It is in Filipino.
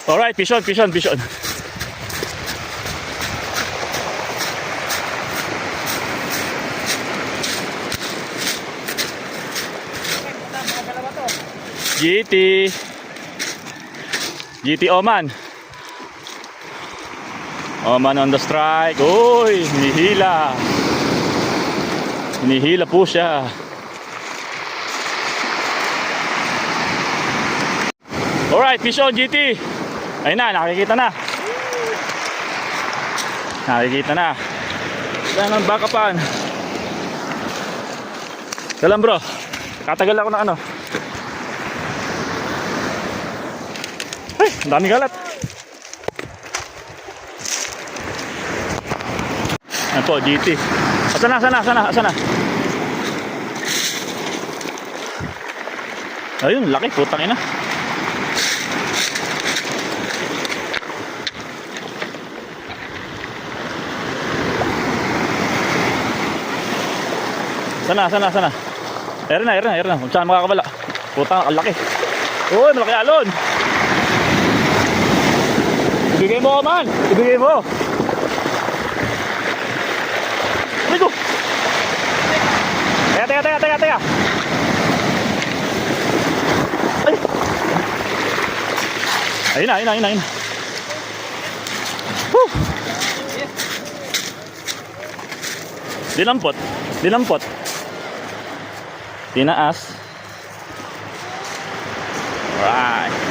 Alright, pison. GT Oman. Oman on the strike. Uy, hinihila po siya. Alright, fish on GT. Ayun na, nakikita na. Wala nang bakapan. Salam bro. Katagal ako ng ano. Ay, ang daming galat. Ayan po, GT. Sana. Ayun, laki, putang ina. Sana. Ayan na. Kung saan makakabala. Putang, ang laki. Uy, malaki alon. Ibigay mo, man. Ibigay mo. Ay ko. Teka. Ay. Ayun na. Woo. Dinampot. Tinaas. Alright.